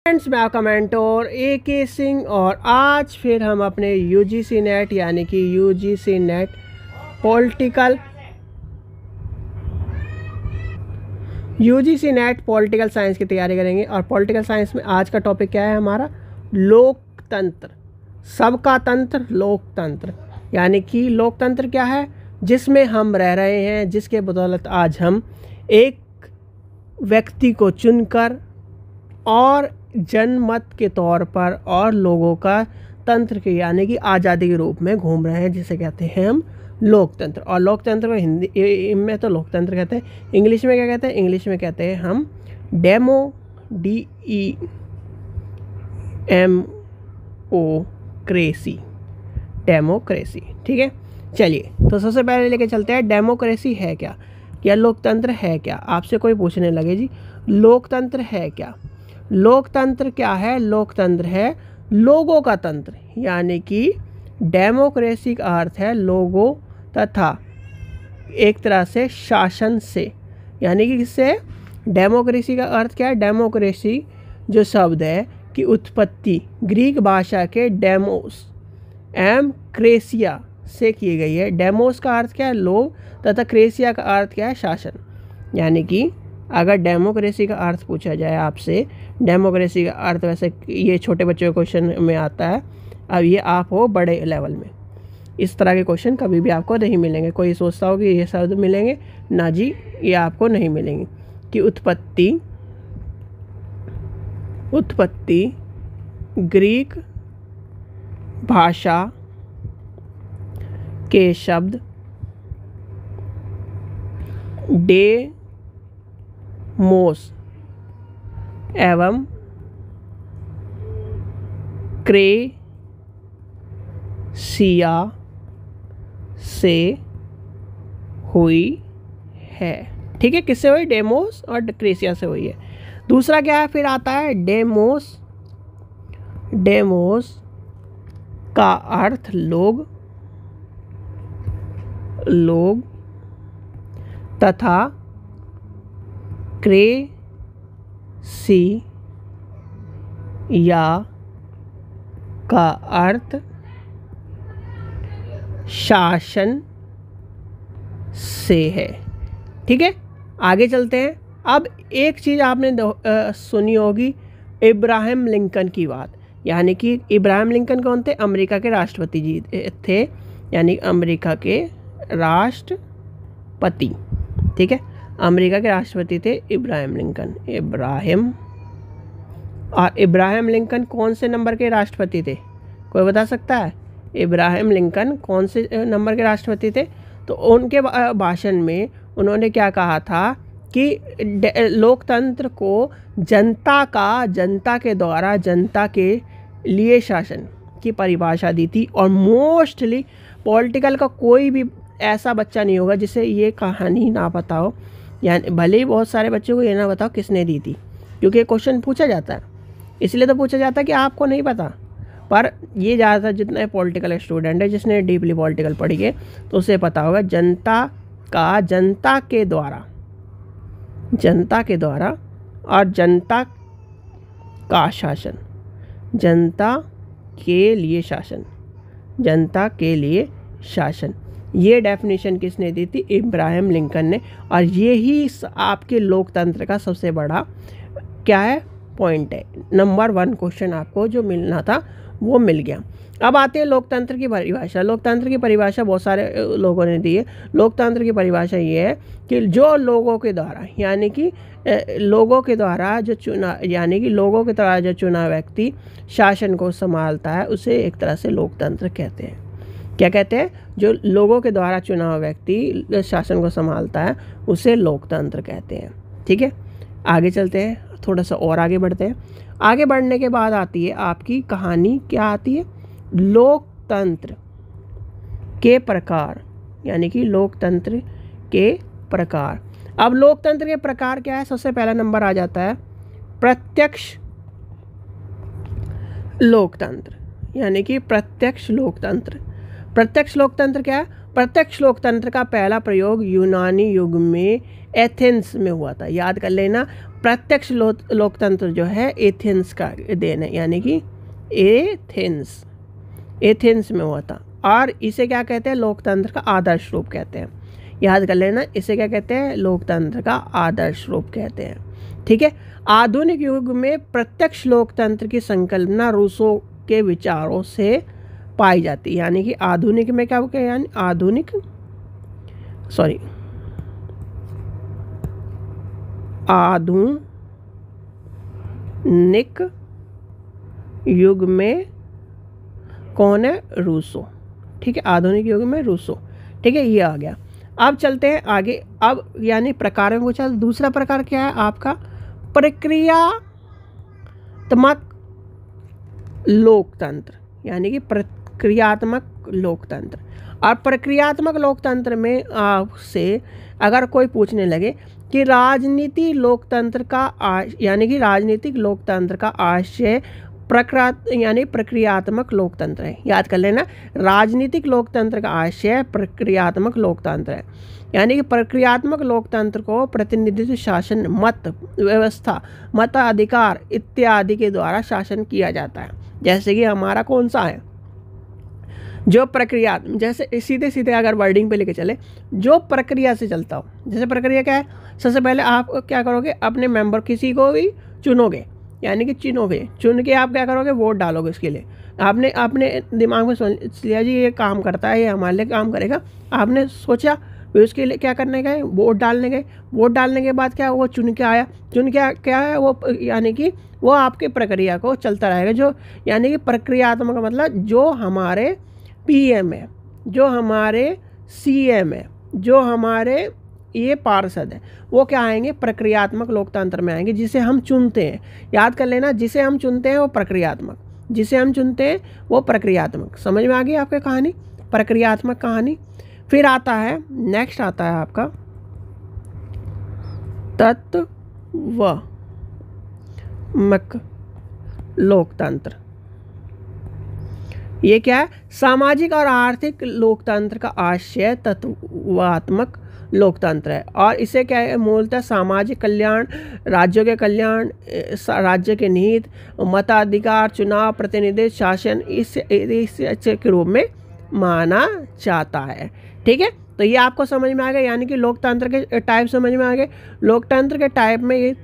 Friends, मैं आपका mentor AK Singh और आज फिर हम अपने UGC नेट यानी कि UGC नेट पॉलिटिकल साइंस की तैयारी करेंगे। और पॉलिटिकल साइंस में आज का टॉपिक क्या है हमारा? लोकतंत्र, सबका तंत्र, लोकतंत्र। यानी कि लोकतंत्र क्या है? जिसमें हम रह रहे हैं, जिसके बदौलत आज हम एक व्यक्ति को चुनकर और जनमत के तौर पर और लोगों का तंत्र के यानी कि आज़ादी के रूप में घूम रहे हैं, जिसे कहते हैं हम लोकतंत्र। और लोकतंत्र को हिंदी में तो लोकतंत्र कहते हैं, इंग्लिश में क्या कहते हैं? इंग्लिश में कहते हैं हम डेमोक्रेसी। ठीक है, चलिए तो सबसे पहले लेके चलते हैं डेमोक्रेसी है क्या, या लोकतंत्र है क्या। आपसे कोई पूछने लगे जी लोकतंत्र है क्या? लोकतंत्र क्या है? लोकतंत्र है लोगों का तंत्र, यानी कि डेमोक्रेसी का अर्थ है लोगों तथा एक तरह से शासन से। यानी कि किससे? डेमोक्रेसी का अर्थ क्या है? डेमोक्रेसी जो शब्द है की उत्पत्ति ग्रीक भाषा के डेमोस एम क्रेसिया से की गई है। डेमोस का अर्थ क्या है? लोग, तथा क्रेसिया का अर्थ क्या है? शासन। यानी कि अगर डेमोक्रेसी का अर्थ पूछा जाए आपसे, डेमोक्रेसी का अर्थ वैसे ये छोटे बच्चों के क्वेश्चन में आता है, अब ये आप हो बड़े लेवल में, इस तरह के क्वेश्चन कभी भी आपको नहीं मिलेंगे। कोई सोचता हो कि ये शब्द मिलेंगे, ना जी, ये आपको नहीं मिलेंगे। कि उत्पत्ति ग्रीक भाषा के शब्द डेमोस एवं क्रेसिया से हुई है। ठीक है, किससे हुई? डेमोस और क्रेसिया से हुई है। दूसरा क्या है? फिर आता है डेमोस। डेमोस का अर्थ लोग तथा क्रेसिया का अर्थ शासन से है। ठीक है, आगे चलते हैं। अब एक चीज़ आपने सुनी होगी, इब्राहिम लिंकन की बात। यानी कि इब्राहिम लिंकन कौन थे? अमेरिका के राष्ट्रपति जी थे, यानी अमेरिका के राष्ट्रपति। ठीक है, अमेरिका के राष्ट्रपति थे इब्राहिम लिंकन। इब्राहिम लिंकन कौन से नंबर के राष्ट्रपति थे? कोई बता सकता है? इब्राहिम लिंकन कौन से नंबर के राष्ट्रपति थे? तो उनके भाषण में उन्होंने क्या कहा था कि लोकतंत्र को जनता के द्वारा जनता के लिए शासन की परिभाषा दी थी। और मोस्टली पॉलिटिकल का कोई भी ऐसा बच्चा नहीं होगा जिसे ये कहानी ना पता हो, यानी भले ही बहुत सारे बच्चों को ये ना बताओ किसने दी थी, क्योंकि क्वेश्चन पूछा जाता है, इसलिए तो पूछा जाता है कि आपको नहीं पता। पर ये ज़्यादातर जितना पॉलिटिकल स्टूडेंट है, जिसने डीपली पॉलिटिकल पढ़ी है, तो उसे पता होगा जनता के द्वारा और जनता का शासन, जनता के लिए शासन। ये डेफिनेशन किसने दी थी? इब्राहिम लिंकन ने। और ये ही आपके लोकतंत्र का सबसे बड़ा क्या है? पॉइंट है। नंबर 1 क्वेश्चन आपको जो मिलना था वो मिल गया। अब आते हैं लोकतंत्र की परिभाषा। लोकतंत्र की परिभाषा बहुत सारे लोगों ने दी है। लोकतंत्र की परिभाषा ये है कि जो लोगों के द्वारा, यानी कि लोगों के द्वारा जो चुना व्यक्ति शासन को संभालता है, उसे एक तरह से लोकतंत्र कहते हैं। क्या कहते हैं? जो लोगों के द्वारा चुना हुआ व्यक्ति शासन को संभालता है, उसे लोकतंत्र कहते हैं। ठीक है, आगे चलते हैं, थोड़ा सा और आगे बढ़ते हैं। आगे बढ़ने के बाद आती है आपकी कहानी, क्या आती है? लोकतंत्र के प्रकार, यानी कि लोकतंत्र के प्रकार। अब लोकतंत्र के प्रकार क्या है? सबसे पहला नंबर आ जाता है प्रत्यक्ष लोकतंत्र, यानी कि प्रत्यक्ष लोकतंत्र। प्रत्यक्ष लोकतंत्र क्या है? प्रत्यक्ष लोकतंत्र का पहला प्रयोग यूनानी युग में एथेंस में हुआ था। याद कर लेना, प्रत्यक्ष लोकतंत्र जो है एथेंस का देन है, यानी कि एथेंस में हुआ था। और इसे क्या कहते हैं? लोकतंत्र का आदर्श रूप कहते हैं। याद कर लेना, इसे क्या कहते हैं? लोकतंत्र का आदर्श रूप कहते हैं। ठीक है। आधुनिक युग में प्रत्यक्ष लोकतंत्र की संकल्पना रूसो के विचारों से पाई जाती है। यानी कि आधुनिक में क्या होगा? यानी आधुनिक युग में कौन है? रूसो। ठीक है, आधुनिक युग में रूसो। ठीक है, ये आ गया। अब चलते हैं आगे। अब यानी प्रकारों को चल, दूसरा प्रकार क्या है आपका? प्रक्रियात्मक लोकतंत्र, यानी कि प्रक्रियात्मक लोकतंत्र। और प्रक्रियात्मक लोकतंत्र में आपसे अगर कोई पूछने लगे कि राजनीतिक लोकतंत्र का आशय प्रक्रियात्मक लोकतंत्र है। याद कर लेना, राजनीतिक लोकतंत्र का आशय प्रक्रियात्मक लोकतंत्र है। यानी कि प्रक्रियात्मक लोकतंत्र को प्रतिनिधित्व, शासन, मत व्यवस्था, मताधिकार इत्यादि के द्वारा शासन किया जाता है। जैसे कि हमारा कौन सा है? जो प्रक्रिया, जैसे सीधे सीधे अगर वर्डिंग पे लेके चले, जो प्रक्रिया से चलता हो। जैसे प्रक्रिया क्या है? सबसे पहले आप क्या करोगे? अपने मेंबर किसी को भी चुनोगे, यानी कि चुन के आप क्या करोगे? वोट डालोगे उसके लिए। आपने अपने दिमाग में सोच लिया जी ये काम करता है, ये हमारे लिए काम करेगा। आपने सोचा, फिर उसके लिए क्या करने गए? वोट डालने गए। वोट डालने के बाद क्या? वो चुन के आया। चुन के क्या है वो? यानी कि वो आपके प्रक्रिया को चलता रहेगा। जो यानी कि प्रक्रियात्मक का मतलब जो हमारे PM है, जो हमारे CM है, जो हमारे ये पार्षद है, वो क्या आएंगे? प्रक्रियात्मक लोकतंत्र में आएंगे, जिसे हम चुनते हैं। याद कर लेना, जिसे हम चुनते हैं वो प्रक्रियात्मक, जिसे हम चुनते हैं वो प्रक्रियात्मक। समझ में आ गई आपकी कहानी? प्रक्रियात्मक कहानी। फिर आता है, नेक्स्ट आता है आपका तत्वात्मक लोकतंत्र। ये क्या है? सामाजिक और आर्थिक लोकतंत्र का आशय तत्वात्मक लोकतंत्र है। और इसे क्या है? मूलतः सामाजिक कल्याण, राज्यों के कल्याण, राज्य के निहित, मताधिकार, चुनाव, प्रतिनिधि, शासन इस के रूप में माना जाता है। ठीक है, तो ये आपको समझ में आ गया। यानी कि लोकतंत्र के टाइप समझ में आ गए। लोकतंत्र के टाइप में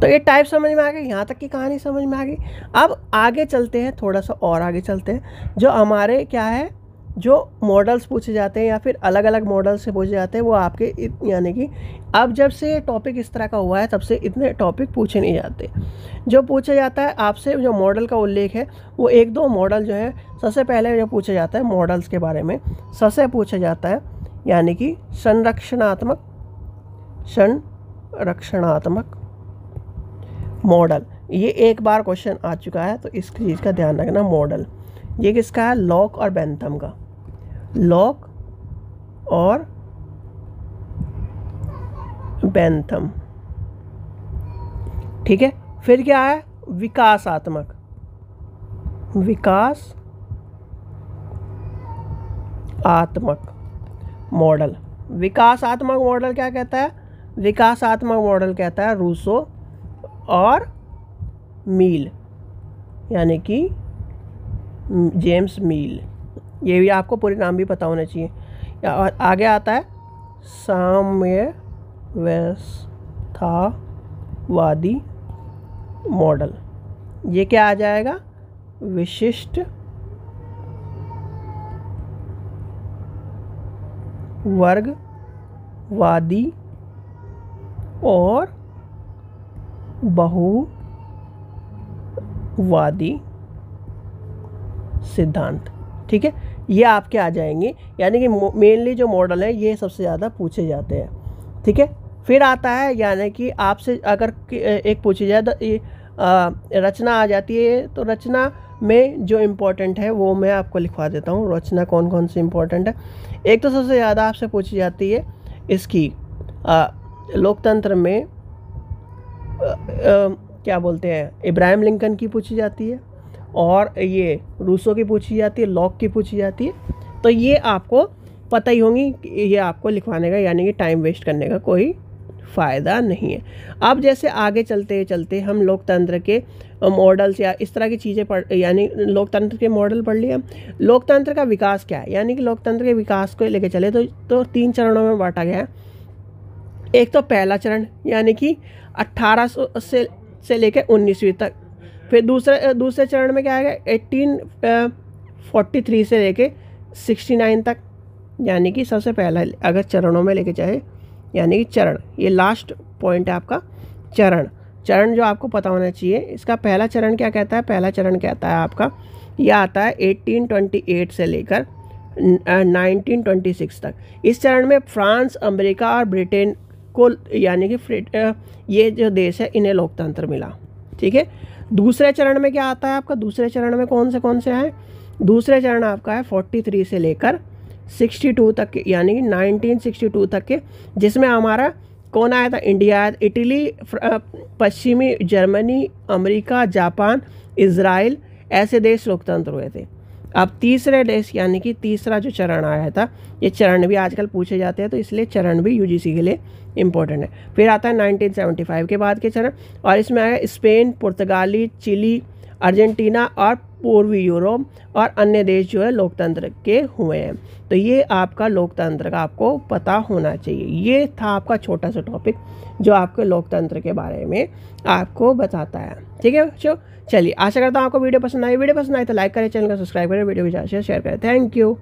ये टाइप समझ में आ गई। यहाँ तक की कहानी समझ में आ गई। अब आगे चलते हैं, थोड़ा सा और आगे चलते हैं। जो हमारे क्या है, जो मॉडल्स पूछे जाते हैं या फिर अलग अलग मॉडल्स से पूछे जाते हैं, वो आपके यानी कि अब जब से टॉपिक इस तरह का हुआ है तब से इतने टॉपिक पूछे नहीं जाते। जो पूछा जाता है आपसे, जो मॉडल का उल्लेख है, वो 1-2 मॉडल जो है, सबसे पहले जो पूछा जाता है मॉडल्स के बारे में सबसे पूछा जाता है, यानी कि संरक्षणात्मक मॉडल। ये एक बार क्वेश्चन आ चुका है, तो इस चीज़ का ध्यान रखना। मॉडल ये किसका है? लॉक और बेंथम का। लॉक और बेंथम। ठीक है। फिर क्या है? विकासात्मक मॉडल। विकासात्मक मॉडल क्या कहता है? विकासात्मक मॉडल कहता है रूसो और मील, यानी कि जेम्स मील। ये भी आपको पूरे नाम भी पता होना चाहिए। और आगे आता है साम्यवस्थावादी मॉडल। ये क्या आ जाएगा? विशिष्ट वर्गवादी और बहुवादी सिद्धांत। ठीक है, ये आपके आ जाएंगे। यानी कि मेनली जो मॉडल है ये सबसे ज़्यादा पूछे जाते हैं। ठीक है। फिर आता है, यानी कि आपसे अगर एक पूछी जाए तो रचना आ जाती है, तो रचना में जो इम्पोर्टेंट है वो मैं आपको लिखवा देता हूँ। रचना कौन कौन सी इम्पोर्टेंट है। एक तो सबसे ज़्यादा आपसे पूछी जाती है इसकी लोकतंत्र में क्या बोलते हैं, इब्राहिम लिंकन की पूछी जाती है। और ये रूसो की पूछी जाती है, लॉक की पूछी जाती है। तो ये आपको पता ही होंगी, ये आपको लिखवाने का यानी कि टाइम वेस्ट करने का कोई फ़ायदा नहीं है। अब जैसे आगे चलते चलते हम लोकतंत्र के मॉडल्स या इस तरह की चीज़ें पढ़, यानी लोकतंत्र के मॉडल पढ़ लिए हम। लोकतंत्र का विकास क्या है, यानी कि लोकतंत्र के विकास को लेके चले तो 3 चरणों में बांटा गया है। एक तो पहला चरण यानी कि 1800 से लेकर 19वीं तक। फिर दूसरे चरण में क्या आएगा, 1843 से लेके 69 तक, यानी कि सबसे पहला अगर चरणों में लेके चाहे यानी कि चरण, ये लास्ट पॉइंट है आपका चरण जो आपको पता होना चाहिए। इसका पहला चरण क्या कहता है, पहला चरण कहता है आपका, यह आता है 1828 से लेकर 1926 तक। इस चरण में फ्रांस, अमेरिका और ब्रिटेन को यानी कि ये जो देश है इन्हें लोकतंत्र मिला। ठीक है। दूसरे चरण में क्या आता है आपका, दूसरे चरण में कौन से हैं, दूसरे चरण आपका है 43 से लेकर 62 तक के, यानी कि 1962 तक के, जिसमें हमारा कौन आया था, इंडिया, इटली, पश्चिमी जर्मनी, अमेरिका, जापान, इज़राइल, ऐसे देश लोकतंत्र हुए थे। अब तीसरे देश यानी कि तीसरा जो चरण आया था, ये चरण भी आजकल पूछे जाते हैं तो इसलिए चरण भी यूजीसी के लिए इम्पोर्टेंट है। फिर आता है 1975 के बाद के चरण, और इसमें आया स्पेन, पुर्तगाली, चिली, अर्जेंटीना और पूर्वी यूरोप और अन्य देश जो है लोकतंत्र के हुए हैं। तो ये आपका लोकतंत्र का आपको पता होना चाहिए। ये था आपका छोटा सा टॉपिक जो आपके लोकतंत्र के बारे में आपको बताता है। ठीक है बच्चों, चलिए आशा करता हूँ आपको वीडियो पसंद आई तो लाइक करें, चैनल को सब्सक्राइब करें, वीडियो को ज़्यादा शेयर करें। Thank you.